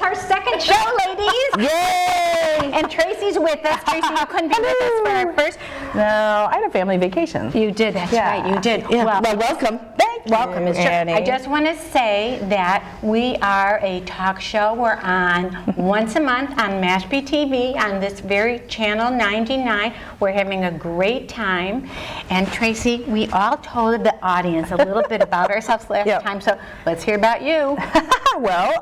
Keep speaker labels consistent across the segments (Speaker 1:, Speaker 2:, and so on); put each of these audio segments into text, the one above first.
Speaker 1: It's our second show, ladies.
Speaker 2: Yay!
Speaker 1: And Tracy's with us. Tracy, you couldn't be with us for our first.
Speaker 3: No, I had a family vacation.
Speaker 1: You did, that's right, you did.
Speaker 2: Yeah.
Speaker 1: Well,
Speaker 2: Welcome.
Speaker 3: Welcome, Ms. Annie.
Speaker 1: I just want to say that we are a talk show. We're on once a month on Mashpee TV on this very channel 99. We're having a great time. And Tracy, we all told the audience a little bit about ourselves last time, so let's hear about you.
Speaker 3: Well,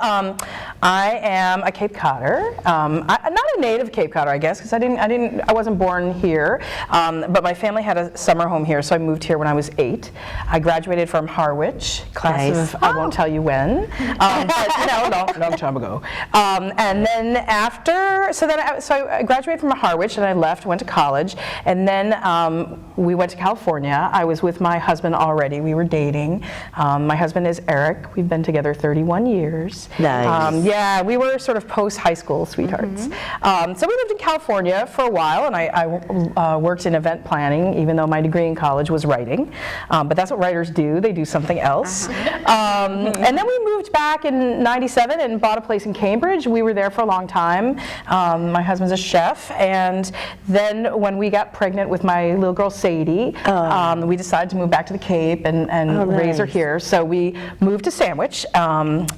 Speaker 3: I am a Cape Codder. Not a native Cape Codder, I guess, because I wasn't born here. But my family had a summer home here, so I moved here when I was 8. I graduated from Harwich, class of I won't tell you when, but long time ago. And then after, so I graduated from Harwich, and I left, went to college, and then we went to California. I was with my husband already. We were dating. My husband is Eric. We've been together 31 years.
Speaker 2: Nice.
Speaker 3: Yeah, we were sort of post-high school sweethearts. So we lived in California for a while, and I worked in event planning, even though my degree in college was writing. But that's what writers do. They do something else. And then we moved back in '97 and bought a place in Cambridge. We were there for a long time. My husband's a chef, and then when we got pregnant with my little girl Sadie, we decided to move back to the Cape and raise her here. So we moved to Sandwich.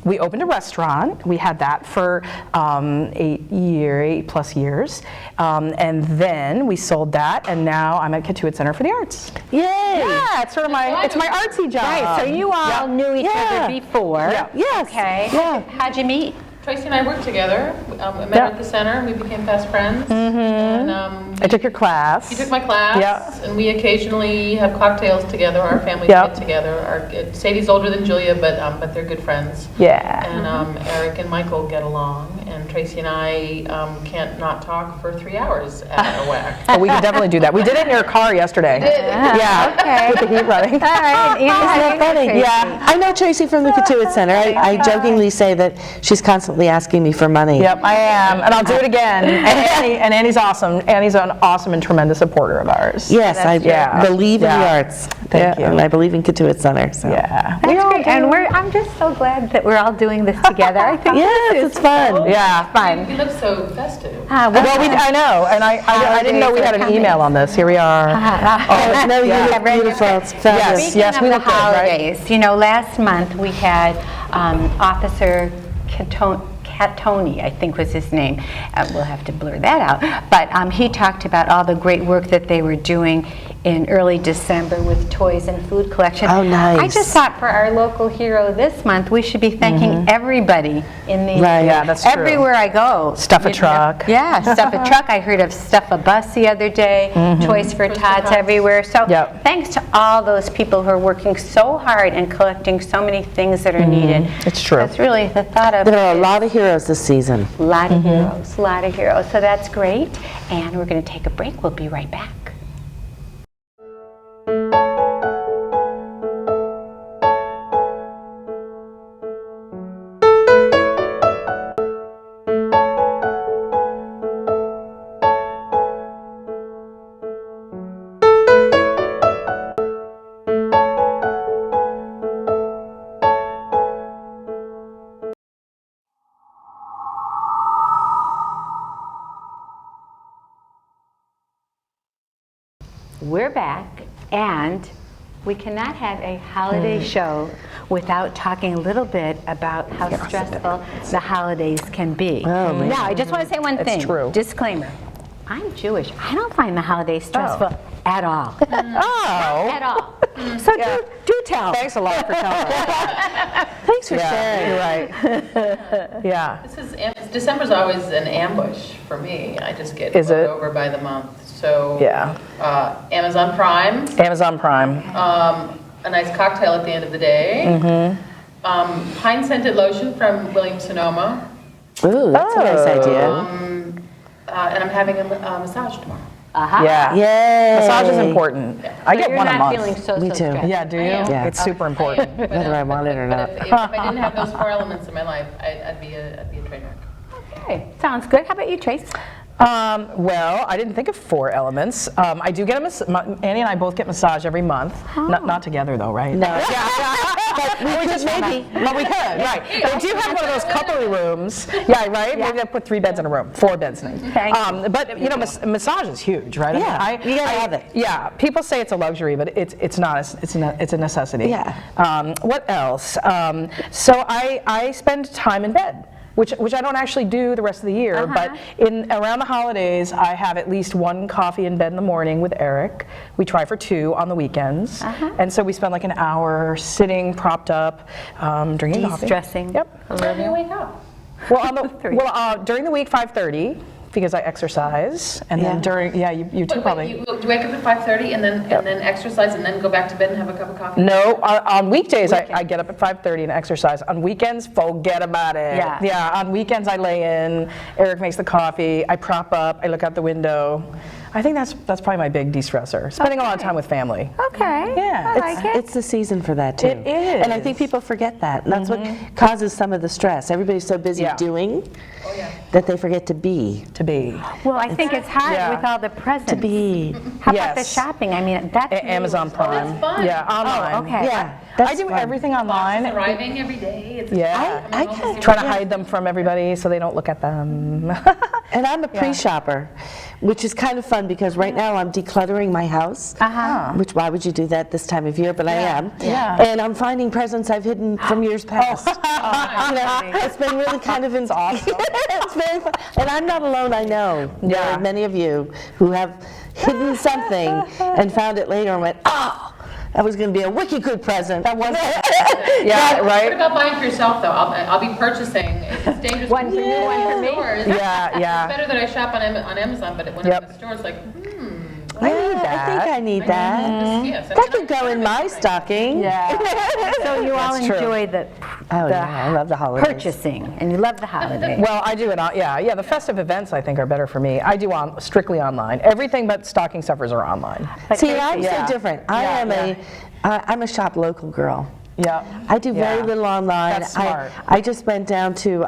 Speaker 3: We opened a restaurant. We had that for 8+ years. And then we sold that, and now I'm at Katuitt Center for the Arts.
Speaker 2: Yay!
Speaker 3: Yeah, it's sort of my artsy job.
Speaker 1: Right, so you all knew each other before.
Speaker 3: Yeah.
Speaker 2: Yes.
Speaker 1: Okay.
Speaker 2: Yeah.
Speaker 1: How'd you meet?
Speaker 4: Tracy and I worked together. We met at the center, and we became fast friends. And
Speaker 3: I took your class.
Speaker 4: you took my class, and we occasionally have cocktails together. Our families get together. Sadie's older than Julia, but they're good friends.
Speaker 3: Yeah.
Speaker 4: And Eric and Michael get along, and Tracy and I can't not talk for 3 hours at a whack.
Speaker 3: Oh, we could definitely do that. We did it in your car yesterday. Yeah.
Speaker 1: Okay.
Speaker 3: With the heat running.
Speaker 1: All right.
Speaker 2: Isn't that funny?
Speaker 3: Yeah.
Speaker 2: I know Tracy from the Katuitt Center. I jokingly say that she's constantly asking me for money.
Speaker 3: Yep, I am, and I'll do it again. And Annie's awesome. Annie's an awesome and tremendous supporter of ours.
Speaker 2: Yes, I believe in the arts.
Speaker 3: Thank you.
Speaker 2: And I believe in Katuitt Center. So.
Speaker 3: Yeah.
Speaker 1: That's great. And I'm just so glad that we're all doing this together. I think
Speaker 2: Yes, it's fun.
Speaker 3: Yeah.
Speaker 1: fun.
Speaker 4: You look so festive.
Speaker 3: Well, I know, and I didn't know we had an email on this. Here we are.
Speaker 2: Oh, no, you look beautiful. It's fabulous.
Speaker 1: Speaking
Speaker 3: Yes,
Speaker 1: of
Speaker 3: we
Speaker 1: the
Speaker 3: look good, right?
Speaker 1: holidays, you know, last month we had Officer Catoni, I think was his name. We'll have to blur that out. But he talked about all the great work that they were doing in early December with toys and food collection.
Speaker 2: Oh, nice.
Speaker 1: I just thought for our local hero this month, we should be thanking everybody in the
Speaker 2: Right.
Speaker 3: Yeah, that's true.
Speaker 1: everywhere I go.
Speaker 3: Stuff a
Speaker 1: You know,
Speaker 3: truck.
Speaker 1: Yeah, stuff a truck. I heard of Stuff a Bus the other day, Toys for Tots everywhere. So thanks to all those people who are working so hard and collecting so many things that are needed.
Speaker 3: It's true.
Speaker 1: That's really the thought of
Speaker 2: There are a lot of heroes this season.
Speaker 1: a lot of heroes, a lot of heroes. So that's great. And we're going to take a break. We'll be right back. We're back, and we cannot have a holiday show without talking a little bit about how stressful the holidays can be.
Speaker 2: Oh, man.
Speaker 1: Now, I just want to say one thing.
Speaker 3: true.
Speaker 1: Disclaimer. I'm Jewish. I don't find the holidays stressful at all.
Speaker 3: Oh.
Speaker 1: At all. So do tell.
Speaker 3: Thanks a lot for telling us.
Speaker 2: Thanks for sharing.
Speaker 3: You're right. Yeah.
Speaker 4: December's always an ambush for me. I just get
Speaker 3: Is it?
Speaker 4: over by the month. So
Speaker 3: Yeah.
Speaker 4: Amazon Prime,
Speaker 3: Amazon Prime.
Speaker 4: a nice cocktail at the end of the day. Pine scented lotion from Williams Sonoma,
Speaker 2: Ooh, that's a nice idea.
Speaker 4: and I'm having a massage tomorrow.
Speaker 3: Yeah.
Speaker 2: Yay.
Speaker 3: Massage is important. I get
Speaker 1: You're
Speaker 3: one a
Speaker 1: not
Speaker 3: month.
Speaker 1: feeling so
Speaker 2: Me too.
Speaker 1: stressed.
Speaker 3: Yeah, do you?
Speaker 2: Yeah.
Speaker 3: It's super important.
Speaker 2: Whether I want it or not.
Speaker 4: If I didn't have those 4 elements in my life, I'd be a train wreck.
Speaker 1: Okay, sounds good. How about you, Trace?
Speaker 3: Well, I didn't think of 4 elements. I do get Annie and I both get massage every month. Not together though, right?
Speaker 2: No.
Speaker 3: But we could maybe. But we could, right. They do have one of those couple rooms. Yeah, right? Maybe they put 3 beds in a room, 4 beds in it. But you know, massage is huge, right?
Speaker 2: Yeah,
Speaker 3: I mean,
Speaker 2: you gotta have it.
Speaker 3: Yeah, people say it's a luxury, but it's not. It's a necessity.
Speaker 2: Yeah.
Speaker 3: What else? So I spend time in bed. Which I don't actually do the rest of the year, but around the holidays, I have at least 1 coffee in bed in the morning with Eric. We try for 2 on the weekends, and so we spend like an hour sitting, propped up, drinking coffee.
Speaker 1: De-stressing.
Speaker 3: Yep.
Speaker 4: When do you wake up?
Speaker 3: Well, during the week, 5:30. Because I exercise, and then during, you too probably.
Speaker 4: You wake up at 5:30 and then exercise and then go back to bed and have a cup of coffee?
Speaker 3: No, on weekdays I get up at 5:30 and exercise. On weekends, forget about it. Yeah, on weekends I lay in, Eric makes the coffee, I prop up, I look out the window. I think that's probably my big de-stressor, spending a lot of time with family.
Speaker 1: Okay.
Speaker 3: Yeah.
Speaker 1: I like it.
Speaker 2: It's the season for that too.
Speaker 3: It is.
Speaker 2: And I think people forget that. And that's what causes some of the stress. Everybody's so busy doing that they forget to be.
Speaker 1: Well, I think it's hard
Speaker 3: Yeah.
Speaker 1: with all the presents.
Speaker 2: To be.
Speaker 1: How about the shopping? I mean, that's
Speaker 3: Amazon Prime.
Speaker 4: That's fun.
Speaker 3: Yeah, online.
Speaker 1: Oh, okay.
Speaker 2: Yeah.
Speaker 3: I do everything online.
Speaker 4: Arriving every day. It's
Speaker 3: I try to hide them from everybody so they don't look at them.
Speaker 2: And I'm a pre-shopper, which is kind of fun because right now I'm decluttering my house. Which, why would you do that this time of year? But I am.
Speaker 3: Yeah.
Speaker 2: And I'm finding presents I've hidden from years past. You know, it's been really kind of awesome. It's very fun. And I'm not alone, I know. There are many of you who have hidden something and found it later and went, oh, that was going to be a wicked good present. That was
Speaker 3: Yeah, right?
Speaker 4: What about buying for yourself, though? I'll be purchasing. It's dangerous.
Speaker 1: One for you, one for me.
Speaker 3: Yeah.
Speaker 4: It's better that I shop on Amazon, but when I'm in the store, it's like,
Speaker 2: I need that. I think I need that.
Speaker 4: yes.
Speaker 2: That could go in my stocking.
Speaker 1: So you all
Speaker 3: That's true.
Speaker 1: enjoy the
Speaker 2: Oh, yeah, I love the holidays.
Speaker 1: purchasing, and you love the holidays.
Speaker 3: Well, I do it. Yeah. The festive events I think are better for me. I do strictly online. Everything but stocking stuffers are online.
Speaker 2: See, I'm
Speaker 3: Yeah.
Speaker 2: so different. I am I'm a shop local girl.
Speaker 3: Yeah.
Speaker 2: I do very little online.
Speaker 3: That's smart.
Speaker 2: I just went down to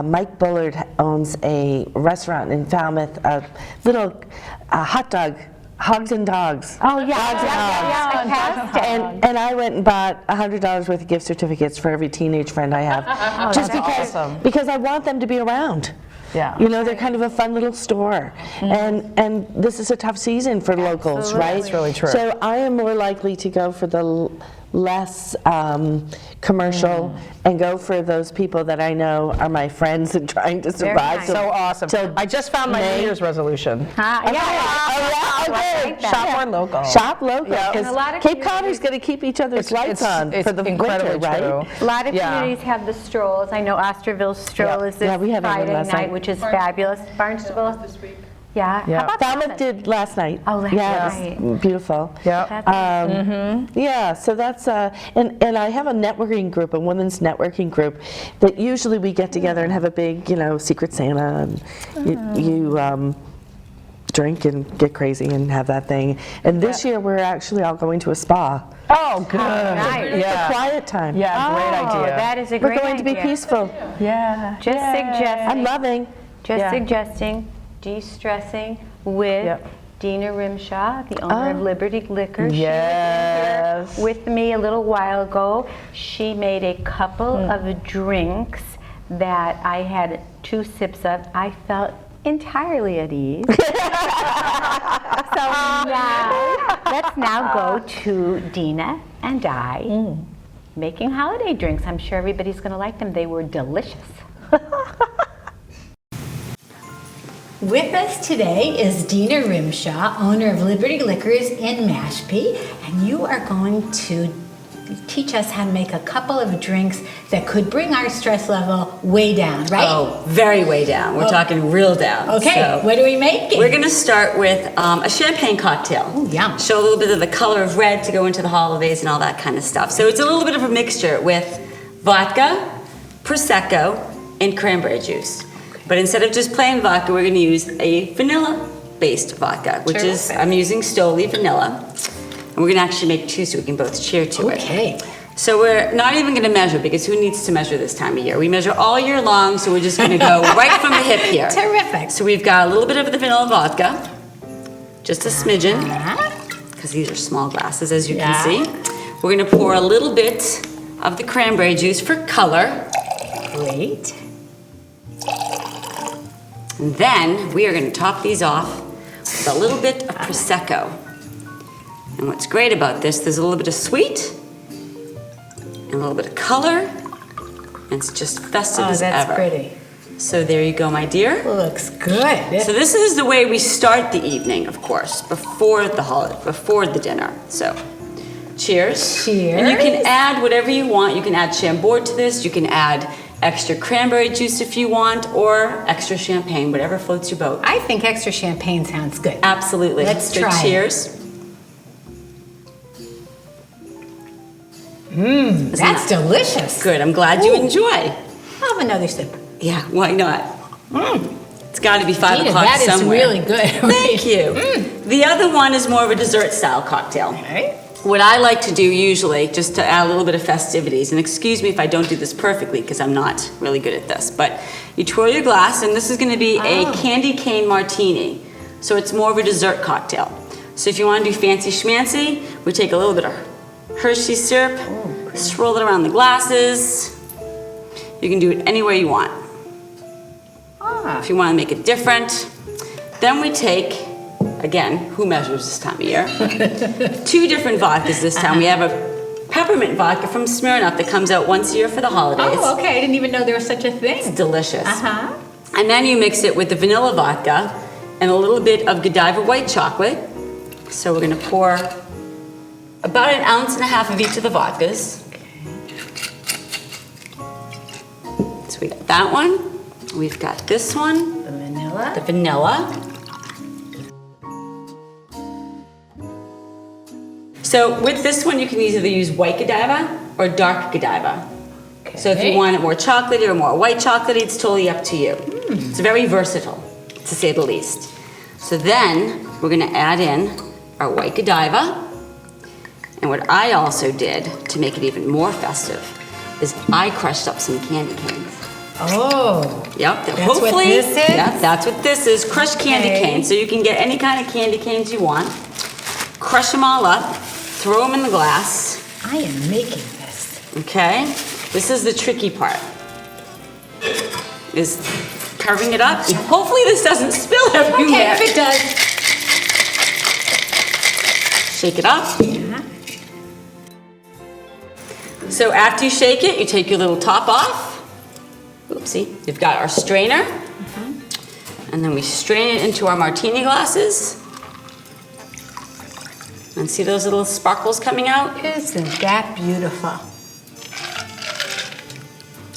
Speaker 2: Mike Bullard owns a restaurant in Falmouth, a little hot dog, Hogs and Dogs.
Speaker 1: Oh, yeah. Fantastic.
Speaker 2: And I went and bought $100 worth of gift certificates for every teenage friend I have, just because I want them to be around.
Speaker 3: Yeah.
Speaker 2: You know, they're kind of a fun little store. And this is a tough season for locals, right?
Speaker 3: That's really true.
Speaker 2: So I am more likely to go for the less commercial and go for those people that I know are my friends and trying to survive.
Speaker 1: nice.
Speaker 3: So awesome. I just found my New Year's resolution.
Speaker 2: Okay.
Speaker 3: Shop more local.
Speaker 2: Shop local,
Speaker 1: And a
Speaker 2: because
Speaker 1: lot of
Speaker 2: Cape Cod's going to keep each other's lights on
Speaker 3: it's
Speaker 2: for the
Speaker 3: incredibly
Speaker 2: winter, right?
Speaker 3: true.
Speaker 1: A lot of
Speaker 3: Yeah.
Speaker 1: communities have the strolls. I know Osterville's stroll is this
Speaker 2: Yeah, we had one
Speaker 1: Friday
Speaker 2: last
Speaker 1: night,
Speaker 2: night.
Speaker 1: which is fabulous. Barnstable,
Speaker 4: this week.
Speaker 1: yeah.
Speaker 3: Yeah.
Speaker 1: How about
Speaker 2: Falmouth did last night.
Speaker 1: Oh, last
Speaker 2: it was
Speaker 1: night.
Speaker 2: beautiful.
Speaker 3: Yeah.
Speaker 2: Yeah, so that's, and I have a networking group, a women's networking group, that usually we get together and have a big, Secret Santa, and you drink and get crazy and have that thing. And this year we're actually all going to a spa.
Speaker 3: Oh, good.
Speaker 1: nice.
Speaker 3: Yeah.
Speaker 2: Quiet time.
Speaker 3: Yeah, great
Speaker 1: Oh,
Speaker 3: idea.
Speaker 1: that is a
Speaker 2: We're
Speaker 1: great
Speaker 2: going to be
Speaker 1: idea.
Speaker 2: peaceful.
Speaker 3: Yeah.
Speaker 1: Just
Speaker 2: I'm
Speaker 1: suggesting,
Speaker 2: loving.
Speaker 1: suggesting de-stressing with Dina Rimshaw, the owner of Liberty Liquor.
Speaker 3: Yes.
Speaker 1: She was here with me a little while ago. She made a couple of drinks that I had 2 sips of. I felt entirely at ease. So let's now go to Dina and I making holiday drinks. I'm sure everybody's going to like them. They were delicious. With us today is Dina Rimshaw, owner of Liberty Liquors in Mashpee, and you are going to teach us how to make a couple of drinks that could bring our stress level way down, right?
Speaker 5: Oh, very way down. We're talking real down.
Speaker 1: Okay,
Speaker 5: So
Speaker 1: what are we making?
Speaker 5: we're going to start with a champagne cocktail.
Speaker 1: Ooh, yum.
Speaker 5: Show a little bit of the color of red to go into the holidays and all that kind of stuff. So it's a little bit of a mixture with vodka, Prosecco, and cranberry juice. But instead of just plain vodka, we're going to use a vanilla-based vodka, which is, I'm using Stoli vanilla. And we're going to actually make 2 so we can both cheer to it.
Speaker 1: Okay.
Speaker 5: So we're not even going to measure because who needs to measure this time of year? We measure all year long, so we're just going to go right from the hip here.
Speaker 1: Terrific.
Speaker 5: So we've got a little bit of the vanilla vodka, just a smidgen, because these are small glasses, as you can see. We're going to pour a little bit of the cranberry juice for color.
Speaker 1: Great.
Speaker 5: And then we are going to top these off with a little bit of Prosecco. And what's great about this, there's a little bit of sweet, and a little bit of color, and it's just festive as ever.
Speaker 1: Oh, that's pretty.
Speaker 5: So there you go, my dear.
Speaker 1: Looks good.
Speaker 5: So this is the way we start the evening, of course, before the holiday, before the dinner. So, cheers.
Speaker 1: Cheers.
Speaker 5: And you can add whatever you want. You can add Chambord to this. You can add extra cranberry juice if you want, or extra champagne, whatever floats your boat.
Speaker 1: I think extra champagne sounds good.
Speaker 5: Absolutely.
Speaker 1: Let's
Speaker 5: So
Speaker 1: try it.
Speaker 5: cheers.
Speaker 1: That's delicious.
Speaker 5: Good. I'm glad you enjoy.
Speaker 1: I'll have another sip.
Speaker 5: Yeah, why not? It's got to be 5
Speaker 1: Gina,
Speaker 5: o'clock
Speaker 1: that is
Speaker 5: somewhere.
Speaker 1: really good.
Speaker 5: Thank you. The other one is more of a dessert style cocktail.
Speaker 1: Right?
Speaker 5: What I like to do usually, just to add a little bit of festivities, and excuse me if I don't do this perfectly because I'm not really good at this, but you twirl your glass, and this is going to be a candy cane martini. So it's more of a dessert cocktail. So if you want to do fancy schmancy, we take a little bit of Hershey syrup, swirl it around the glasses. You can do it any way you want. If you want to make it different. Then we take, again, who measures this time of year? 2 different vodkas this time. We have a peppermint vodka from Smirnoff that comes out once a year for the holidays.
Speaker 1: Oh, okay. I didn't even know there was such a thing.
Speaker 5: It's delicious.
Speaker 1: Uh-huh.
Speaker 5: And then you mix it with the vanilla vodka and a little bit of Godiva white chocolate. So we're going to pour about 1.5 ounces of each of the vodkas. So we got that one. We've got this one,
Speaker 1: The vanilla.
Speaker 5: the vanilla. So with this one, you can either use white Godiva or dark Godiva. So if you want it more chocolatey or more white chocolatey, it's totally up to you. It's very versatile, to say the least. So then we're going to add in our white Godiva. And what I also did to make it even more festive is I crushed up some candy canes.
Speaker 1: Oh.
Speaker 5: Yep.
Speaker 1: That's
Speaker 5: hopefully,
Speaker 1: what this is?
Speaker 5: Yep, that's what this is. Crushed candy
Speaker 1: Okay.
Speaker 5: canes. So you can get any kind of candy canes you want. Crush them all up. Throw them in the glass.
Speaker 1: I am making this.
Speaker 5: Okay. This is the tricky part. Is carving it up. Hopefully this doesn't spill everywhere.
Speaker 1: Okay, if it does.
Speaker 5: Shake it up. So after you shake it, you take your little top off. Oopsie. We've got our strainer. And then we strain it into our martini glasses. And see those little sparkles coming out?
Speaker 1: Isn't that beautiful?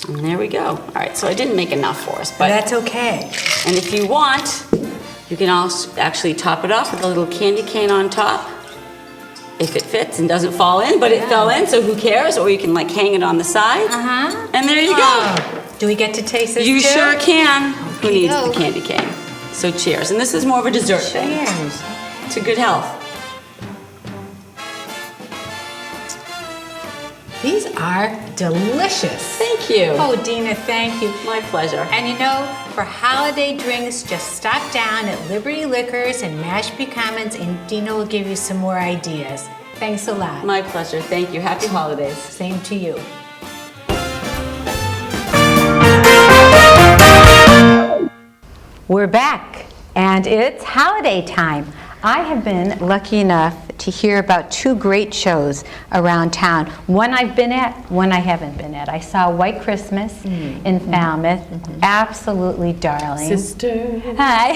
Speaker 5: And there we go. All right, so I didn't make enough for us, but
Speaker 1: That's okay.
Speaker 5: and if you want, you can also actually top it off with a little candy cane on top. If it fits and doesn't fall in, but it fell in, so who cares? Or you can like hang it on the side.
Speaker 1: Uh-huh.
Speaker 5: And there you go.
Speaker 1: Oh, do we get to taste this
Speaker 5: You
Speaker 1: too?
Speaker 5: sure can. Who needs the
Speaker 1: Okey-doke.
Speaker 5: candy cane? So cheers. And this is more of a dessert thing.
Speaker 1: Cheers.
Speaker 5: To good health.
Speaker 1: These are delicious.
Speaker 5: Thank you.
Speaker 1: Oh, Dina, thank you.
Speaker 5: My pleasure.
Speaker 1: And you know, for holiday drinks, just stop down at Liberty Liquors in Mashpee Commons and Dina will give you some more ideas. Thanks a lot.
Speaker 5: My pleasure. Thank you. Happy holidays.
Speaker 1: Same to you. We're back, and it's holiday time. I have been lucky enough to hear about 2 great shows around town. One I've been at, one I haven't been at. I saw White Christmas in Falmouth. Absolutely darling.
Speaker 4: Sister.
Speaker 1: Hi.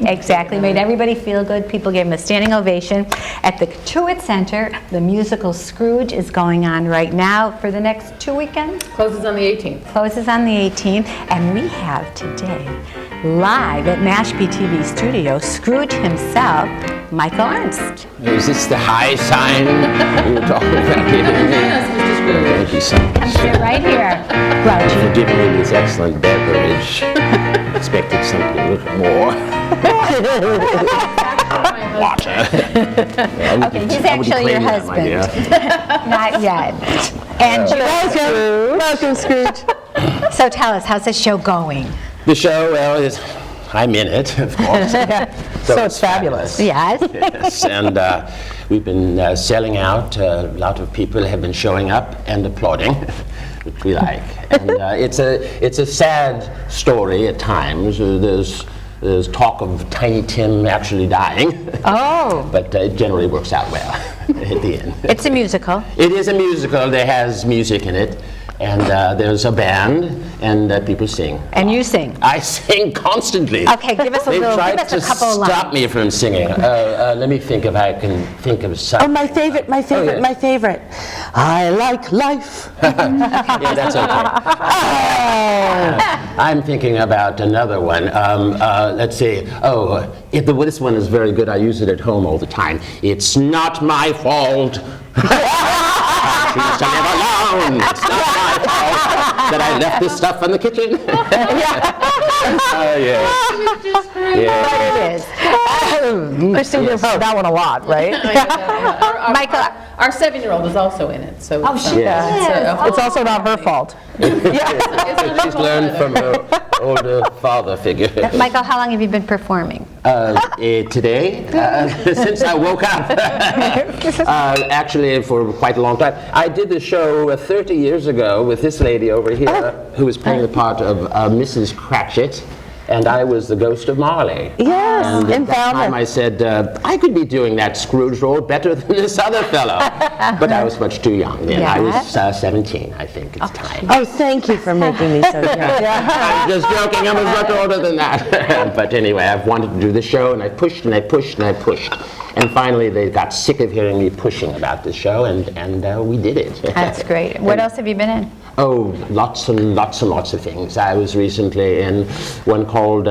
Speaker 1: Exactly. Made everybody feel good. People gave him a standing ovation. At the Truett Center, the musical Scrooge is going on right now for the next 2 weekends.
Speaker 4: Closes on the 18th.
Speaker 1: Closes on the 18th. And we have today, live at Mashpee TV studio, Scrooge himself, Michael Ernst.
Speaker 6: Is this the high sign you were talking about?
Speaker 4: Yes, Mr. Scrooge.
Speaker 6: Thank you so much
Speaker 1: Sit right here,
Speaker 6: for
Speaker 1: Grouchy.
Speaker 6: giving me this excellent beverage. Expected something a little more.
Speaker 4: My
Speaker 6: lot.
Speaker 1: Okay, he's actually your husband. Not yet. And
Speaker 2: Welcome, Scrooge.
Speaker 1: so tell us, how's the show going?
Speaker 6: The show, well, I'm in it, of course.
Speaker 3: So it's fabulous.
Speaker 1: Yes.
Speaker 6: Yes, and we've been selling out. A lot of people have been showing up and applauding, which we like. And it's a sad story at times. There's talk of Tiny Tim actually dying.
Speaker 1: Oh.
Speaker 6: But it generally works out well at the end.
Speaker 1: It's a musical.
Speaker 6: It is a musical. There has music in it. And there's a band, and people sing.
Speaker 1: And you sing.
Speaker 6: I sing constantly.
Speaker 1: Okay, give us a
Speaker 6: They
Speaker 1: little,
Speaker 6: tried
Speaker 1: give us
Speaker 6: to
Speaker 1: a couple of
Speaker 6: stop
Speaker 1: lines.
Speaker 6: me from singing. Let me think if I can think of
Speaker 2: Oh,
Speaker 6: something.
Speaker 2: my favorite.
Speaker 6: yes.
Speaker 2: My favorite. I like life.
Speaker 6: Yeah, that's okay. I'm thinking about another one. Let's see. Oh, this one is very good. I use it at home all the time. It's not my fault. She used to live alone. It's not my fault that I left this stuff in the kitchen.
Speaker 1: It is.
Speaker 3: I seem to have heard that one a lot, right?
Speaker 1: Michael.
Speaker 4: Our 7-year-old is also in it, so.
Speaker 1: Oh, she
Speaker 6: Yes.
Speaker 1: is.
Speaker 3: It's also not her fault.
Speaker 6: She's learned from her older father figure.
Speaker 1: Michael, how long have you been performing?
Speaker 6: Today, since I woke up, actually for quite a long time. I did the show 30 years ago with this lady over here who was playing the part of Mrs. Cratchit, and I was the ghost of Marley.
Speaker 2: Yes,
Speaker 6: And
Speaker 2: in
Speaker 6: at that time I said, I could be doing that Scrooge role better than this other fellow. But I was much too young then. I was 17, I think, at the time.
Speaker 2: Oh, thank you for making me so young.
Speaker 6: I'm just joking, I was much older than that. But anyway, I've wanted to do the show, and I pushed and I pushed and I pushed. And finally, they got sick of hearing me pushing about the show, and we did it.
Speaker 1: That's great. What else have you been in?
Speaker 6: Oh, lots and lots and lots of things. I was recently in one called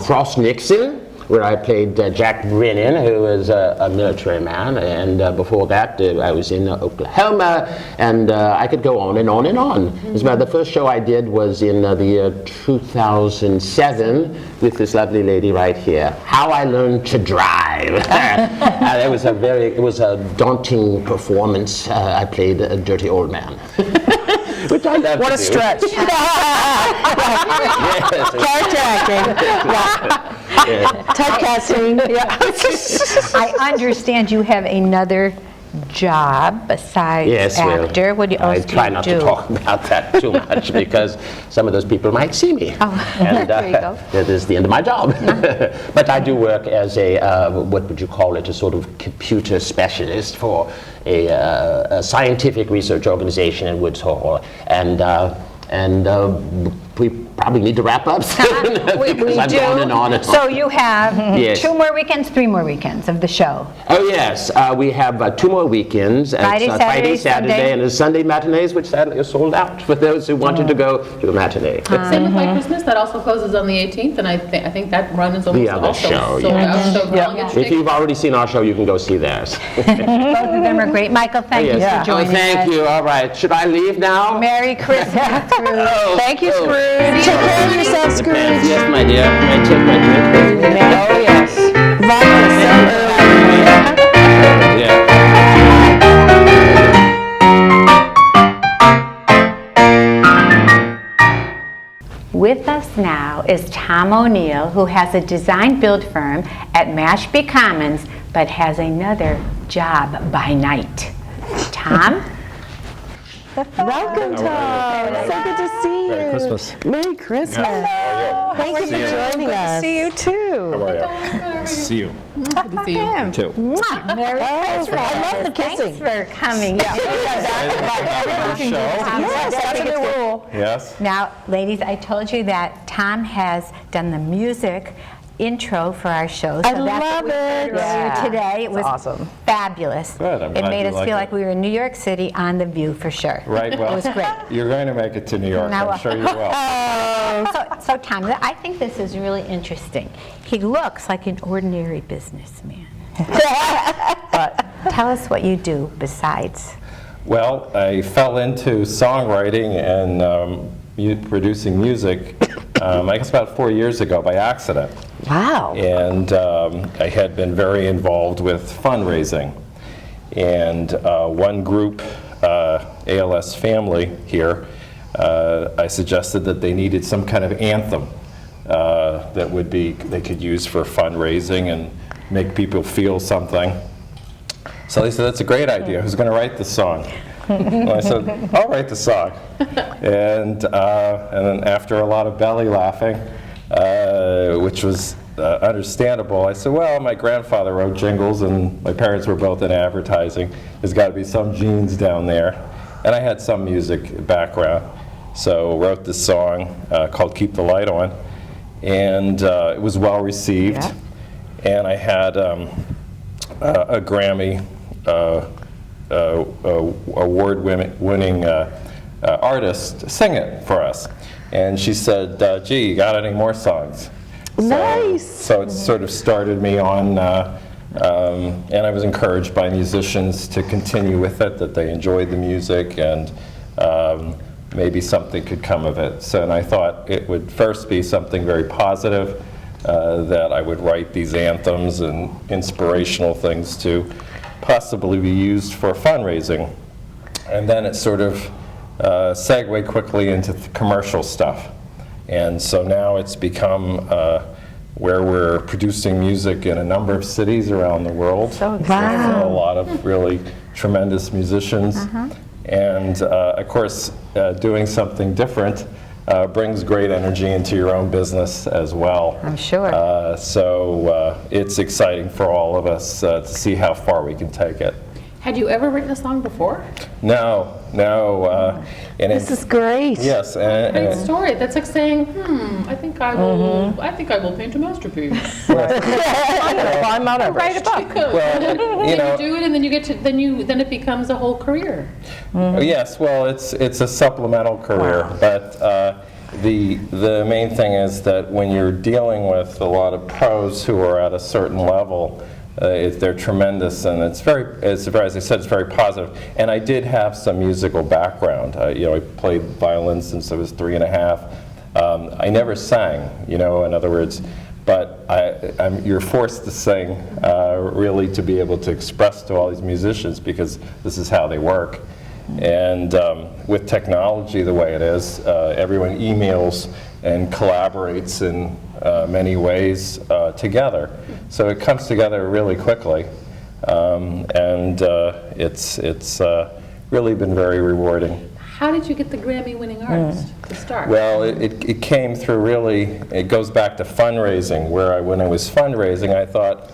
Speaker 6: Frost Nixon, where I played Jack Brennan, who was a military man, and before that I was in Oklahoma, and I could go on and on and on. As a matter, the first show I did was in the year 2007 with this lovely lady right here, How I Learned to Drive. It was a daunting performance. I played a dirty old man. Which I love.
Speaker 3: What a stretch.
Speaker 2: Character acting. Typecasting.
Speaker 1: I understand you have another job besides
Speaker 6: Yes, well,
Speaker 1: actor. What else
Speaker 6: I
Speaker 1: do
Speaker 6: try
Speaker 1: you
Speaker 6: not
Speaker 1: do?
Speaker 6: to talk about that too much because some of those people might see me.
Speaker 1: Oh,
Speaker 6: And
Speaker 1: there you go.
Speaker 6: that is the end of my job. But I do work as a, what would you call it, a sort of computer specialist for a scientific research organization in Woods Hole. And we probably need to wrap up soon because I've gone and on and on.
Speaker 1: So you have
Speaker 6: Yes.
Speaker 1: 2 more weekends, 3 more weekends of the show.
Speaker 6: Oh yes, we have 2 more weekends.
Speaker 1: Friday,
Speaker 6: It's,
Speaker 1: Saturday, Sunday.
Speaker 6: and it's Sunday matinees, which sadly are sold out for those who wanted to go to a matinee.
Speaker 4: Same with White Christmas, that also closes on the 18th, and I think that run is almost
Speaker 6: other
Speaker 4: also
Speaker 6: show,
Speaker 4: sold out. So
Speaker 1: Yeah.
Speaker 4: long as
Speaker 6: If you've already seen our show, you can go see theirs.
Speaker 1: Both of them are great. Michael, thank you for joining us.
Speaker 6: Thank you. All right. Should I leave now?
Speaker 1: Merry Christmas, Scrooge.
Speaker 3: Thank you,
Speaker 6: Oh.
Speaker 3: Scrooge.
Speaker 2: Take care of yourself, Scrooge.
Speaker 6: Yes, my dear. May I take my drink?
Speaker 3: Oh, yes.
Speaker 2: Vodka so early.
Speaker 6: Yeah.
Speaker 1: With us now is Tom O'Neill, who has a design build firm at Mashpee Commons, but has another job by night. Tom?
Speaker 2: Welcome, Tom. So good to see you.
Speaker 7: Merry Christmas.
Speaker 2: Merry Christmas. Thank you for joining us.
Speaker 3: See you too.
Speaker 7: How are you? See you.
Speaker 4: Good to see you.
Speaker 7: Too.
Speaker 1: Merry
Speaker 2: Oh, I love the kissing.
Speaker 1: Thanks for coming.
Speaker 3: Yes, that's a new rule.
Speaker 7: Yes.
Speaker 1: Now, ladies, I told you that Tom has done the music intro for our show. So
Speaker 2: I
Speaker 1: that's
Speaker 2: love
Speaker 1: what we heard
Speaker 2: it.
Speaker 1: earlier
Speaker 3: Yeah,
Speaker 1: today. It was
Speaker 3: awesome.
Speaker 1: fabulous.
Speaker 7: Good, I'm
Speaker 1: It
Speaker 7: glad
Speaker 1: made
Speaker 7: you
Speaker 1: us
Speaker 7: like
Speaker 1: feel
Speaker 7: it.
Speaker 1: like we were in New York City on The View for sure.
Speaker 7: Right, well,
Speaker 1: It was great.
Speaker 7: you're going to make it to New York.
Speaker 1: Now,
Speaker 7: I'm sure you will.
Speaker 1: So Tom, I think this is really interesting. He looks like an ordinary businessman. But tell us what you do besides.
Speaker 7: Well, I fell into songwriting and producing music, I guess about 4 years ago by accident.
Speaker 2: Wow.
Speaker 7: And I had been very involved with fundraising. And one group, ALS Family here, I suggested that they needed some kind of anthem that would be, they could use for fundraising and make people feel something. So they said, that's a great idea. Who's going to write the song? Well, I said, I'll write the song. And then after a lot of belly laughing, which was understandable, I said, well, my grandfather wrote jingles and my parents were both in advertising. There's got to be some genes down there. And I had some music background. So wrote this song called Keep the Light On. And it was well received.
Speaker 2: Yeah.
Speaker 7: And I had a Grammy award-winning artist sing it for us. And she said, gee, you got any more songs?
Speaker 2: Nice.
Speaker 7: So it sort of started me on, and I was encouraged by musicians to continue with it, that they enjoyed the music, and maybe something could come of it. So, and I thought it would first be something very positive, that I would write these anthems and inspirational things to possibly be used for fundraising. And then it sort of segued quickly into commercial stuff. And so now it's become where we're producing music in a number of cities around the world.
Speaker 1: So
Speaker 2: Wow.
Speaker 7: A lot of really tremendous musicians. And of course, doing something different brings great energy into your own business as well.
Speaker 1: I'm sure.
Speaker 7: So it's exciting for all of us to see how far we can take it.
Speaker 4: Had you ever written a song before?
Speaker 7: No. And
Speaker 2: This is great.
Speaker 7: yes,
Speaker 4: Great story. That's like saying, I think I will.
Speaker 2: Mm-hmm.
Speaker 4: I think I will paint a masterpiece.
Speaker 3: I'm gonna climb Mount
Speaker 4: Write
Speaker 3: Everest.
Speaker 4: a book.
Speaker 7: well,
Speaker 4: You do it, and then you get to then it becomes a whole career.
Speaker 7: yes, well, it's a supplemental career, but the main thing is that when you're dealing with a lot of pros who are at a certain level, they're tremendous, and it's as I said, it's very positive. And I did have some musical background. I played violin since I was 3.5. I never sang, in other words, but you're forced to sing really to be able to express to all these musicians, because this is how they work. And with technology the way it is, everyone emails and collaborates in many ways together. So it comes together really quickly, and it's really been very rewarding.
Speaker 4: How did you get the Grammy-winning artist to start?
Speaker 7: Well, it came through really, it goes back to fundraising, where when I was fundraising, I thought,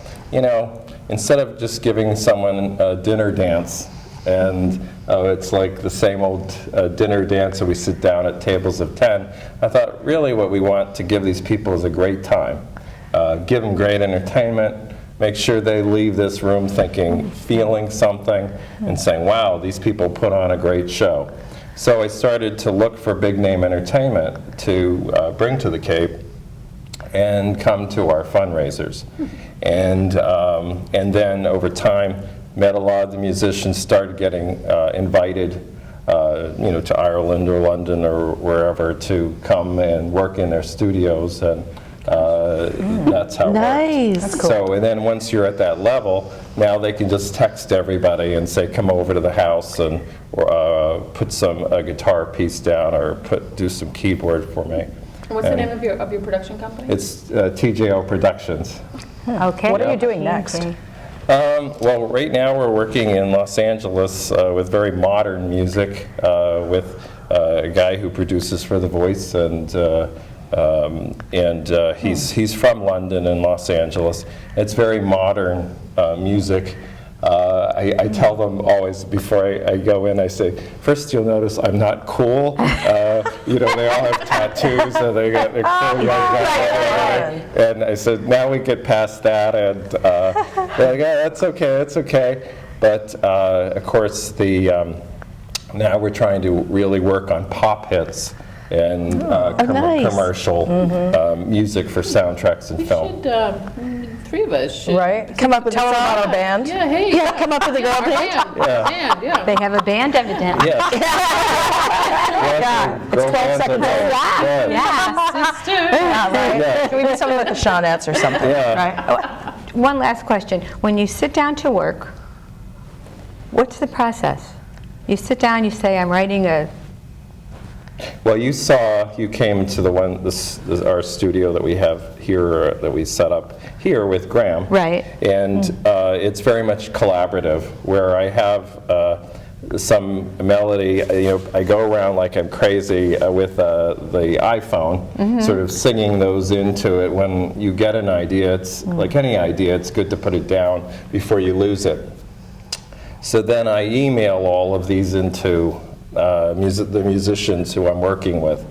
Speaker 7: instead of just giving someone a dinner dance, and it's like the same old dinner dance, and we sit down at tables of 10. I thought, really what we want to give these people is a great time. Give them great entertainment, make sure they leave this room feeling something, and saying, wow, these people put on a great show. So I started to look for big name entertainment to bring to the Cape and come to our fundraisers. And then over time, met a lot of the musicians, started getting invited, to Ireland or London or wherever to come and work in their studios, and that's how it
Speaker 2: Nice.
Speaker 7: works.
Speaker 2: That's cool.
Speaker 7: So, and then once you're at that level, now they can just text everybody and say, come over to the house and put a guitar piece down, or do some keyboard for me.
Speaker 4: And what's the name of your production company?
Speaker 7: It's TJO Productions.
Speaker 1: Okay.
Speaker 3: What are you doing next?
Speaker 7: Well, right now we're working in Los Angeles with very modern music, with a guy who produces for The Voice, and he's from London and Los Angeles. It's very modern music. I tell them always before I go in, I say, first you'll notice I'm not cool. They all have tattoos, and they're cool young guys. And I said, now we get past that, and they're like, yeah, that's okay. But of course, now we're trying to really work on pop hits and
Speaker 2: nice.
Speaker 7: commercial music for soundtracks and
Speaker 4: We
Speaker 7: film.
Speaker 4: should three of us should.
Speaker 3: Right? Come up and tell them about our band.
Speaker 4: Yeah, hey.
Speaker 2: Yeah, come up with a girl
Speaker 4: Our
Speaker 2: band.
Speaker 4: band, yeah.
Speaker 1: They have a band, evidently.
Speaker 7: Yes.
Speaker 3: Yeah, it's 12 seconds.
Speaker 7: Yeah.
Speaker 1: Yes.
Speaker 4: It's too.
Speaker 3: Yeah, right.
Speaker 7: Yeah.
Speaker 3: Can we do something like the Shaunettes or something?
Speaker 7: Yeah.
Speaker 3: Right?
Speaker 1: One last question. When you sit down to work, what's the process? You sit down, you say, I'm writing a...
Speaker 7: Well, you came to this our studio that we have here, that we set up here with Graham.
Speaker 1: Right.
Speaker 7: And it's very much collaborative, where I have some melody, I go around like I'm crazy with the iPhone, sort of singing those into it. When you get an idea, it's like any idea, it's good to put it down before you lose it. So then I email all of these into the musicians who I'm working with.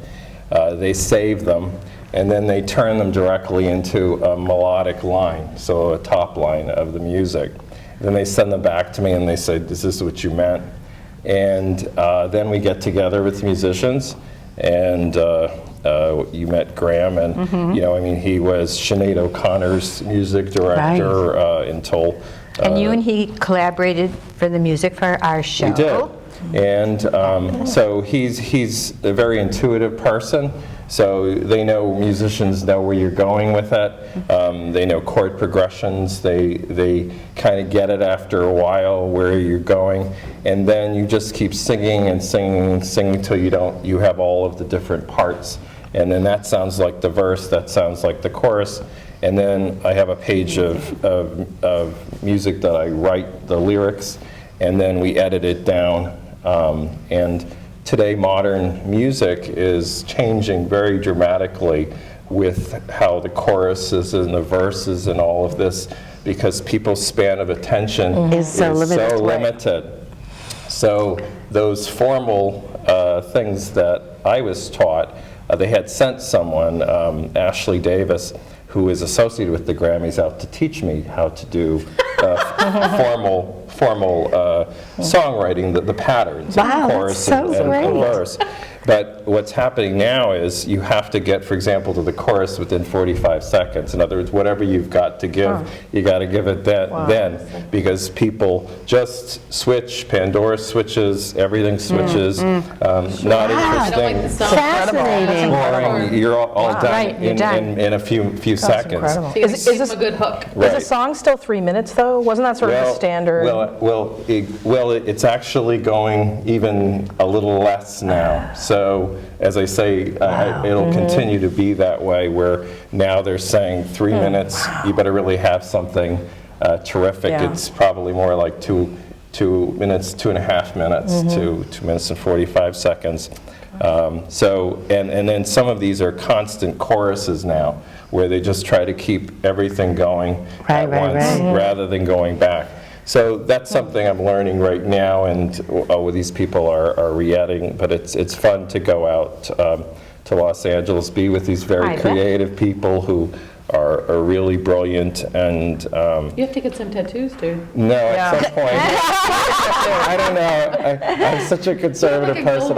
Speaker 7: They save them, and then they turn them directly into a melodic line, so a top line of the music. Then they send them back to me and they say, is this what you meant? And then we get together with musicians, and you met Graham, and he was Sinead O'Connor's music director in Toll.
Speaker 1: And you and he collaborated for the music for our show.
Speaker 7: We did. And so he's a very intuitive person, so musicians know where you're going with it. They know chord progressions, they kind of get it after a while where you're going, and then you just keep singing and singing and singing until you have all of the different parts. And then that sounds like the verse, that sounds like the chorus. And then I have a page of music that I write the lyrics, and then we edit it down. And today modern music is changing very dramatically with how the choruses and the verses and all of this, because people's span of attention is so limited. So those formal things that I was taught, they had sent someone, Ashley Davis, who is associated with the Grammys, out to teach me how to do formal songwriting, the patterns,
Speaker 2: Wow,
Speaker 7: of chorus
Speaker 2: that's so
Speaker 7: and
Speaker 2: great.
Speaker 7: verse. But what's happening now is you have to get, for example, to the chorus within 45 seconds. In other words, whatever you've got to give, you got to give it then, because people just switch. Pandora switches, everything switches. Not interesting.
Speaker 4: I don't like the song.
Speaker 2: Fascinating.
Speaker 7: Boring. You're all done,
Speaker 1: Right, you're done.
Speaker 7: in a few seconds.
Speaker 3: Incredible.
Speaker 4: Is this a good hook?
Speaker 3: Is a song still 3 minutes though? Wasn't that sort of the standard?
Speaker 7: It's actually going even a little less now. So, as I say, it'll continue to be that way, where now they're saying 3 minutes, you better really have something terrific.
Speaker 3: Yeah.
Speaker 7: It's probably more like 2 minutes, 2.5 minutes to 2 minutes and 45 seconds. And then some of these are constant choruses now, where they just try to keep everything going at once rather than going back. So that's something I'm learning right now, and these people are re-editing, but it's fun to go out to Los Angeles, be with these very creative people who are really brilliant, and
Speaker 4: You have to get some tattoos, dude.
Speaker 7: no, at some point. I don't know. I'm such a conservative person.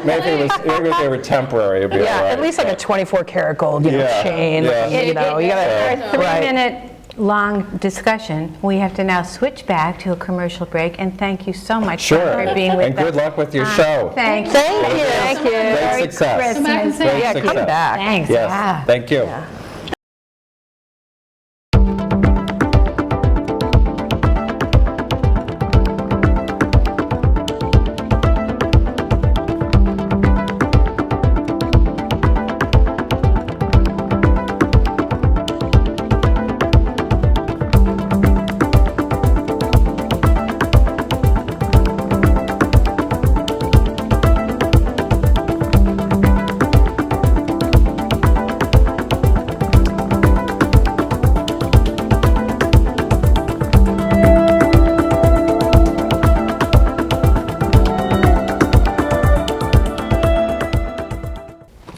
Speaker 7: Maybe they were temporary. It'd be all right.
Speaker 3: At least like a 24 karat gold chain.
Speaker 7: Yeah.
Speaker 3: You gotta.
Speaker 1: For a 3-minute long discussion, we have to now switch back to a commercial break, and thank you so much for being with
Speaker 7: And
Speaker 1: us.
Speaker 7: good luck with your show.
Speaker 1: Thank you.
Speaker 2: Thank you.
Speaker 1: Merry
Speaker 7: Great success.
Speaker 1: Christmas.
Speaker 4: Come back and say
Speaker 7: Great
Speaker 3: Yeah, come
Speaker 7: success.
Speaker 3: back.
Speaker 1: Thanks.
Speaker 7: Yes,
Speaker 1: Yeah.
Speaker 7: thank you.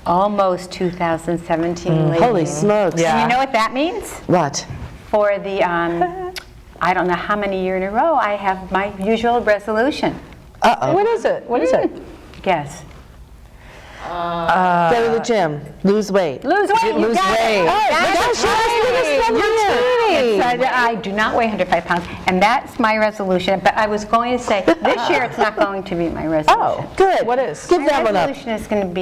Speaker 1: Almost 2017, ladies.
Speaker 2: Holy smokes.
Speaker 3: Yeah.
Speaker 1: And you know what that means?
Speaker 2: What?
Speaker 1: For the, I don't know how many years in a row, I have my usual resolution.
Speaker 3: What is it? What is it?
Speaker 1: Guess.
Speaker 2: Go to the gym, lose weight.
Speaker 1: Lose weight, you
Speaker 3: Lose
Speaker 1: got
Speaker 3: weight.
Speaker 1: it.
Speaker 3: Oh,
Speaker 1: That's right. I do not weigh 105 pounds, and that's my resolution. But I was going to say, this year it's not going to be my resolution.
Speaker 3: Oh,
Speaker 2: Good.
Speaker 3: What is?
Speaker 2: Give
Speaker 1: My
Speaker 2: that one up.
Speaker 1: resolution is going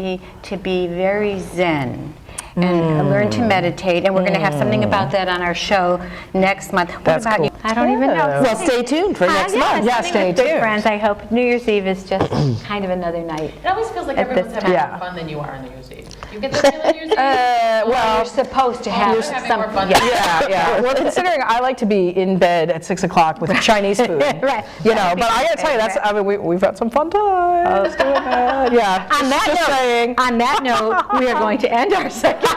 Speaker 1: to be very zen and learn to meditate, and we're going to have something about that on our show next month. What
Speaker 3: That's
Speaker 1: about
Speaker 3: cool.
Speaker 1: you? I don't even know.
Speaker 2: Well, stay tuned for next month.
Speaker 3: Yeah,
Speaker 1: something
Speaker 3: stay
Speaker 1: with good
Speaker 3: tuned.
Speaker 1: friends. I hope New Year's Eve is just kind of another night.
Speaker 4: It always feels like
Speaker 1: At
Speaker 4: everyone's
Speaker 1: this
Speaker 4: having
Speaker 3: time.
Speaker 4: more fun than you are on New Year's Eve. You get that feeling New Year's Eve?
Speaker 1: Well, you're supposed to have
Speaker 4: You're having more
Speaker 1: some.
Speaker 4: fun.
Speaker 3: Yeah. Well, considering I like to be in bed at 6 o'clock with Chinese food,
Speaker 1: Right.
Speaker 3: you know. But I gotta tell you, that's. I mean, we've had some fun times doing that. Yeah.
Speaker 1: On that
Speaker 3: just
Speaker 1: note,
Speaker 3: saying.
Speaker 1: on that note, we are going to end our second show.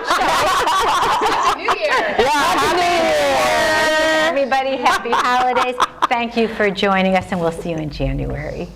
Speaker 4: New Year.
Speaker 3: Happy New Year.
Speaker 1: Everybody, happy holidays. Thank you for joining us, and we'll see you in January.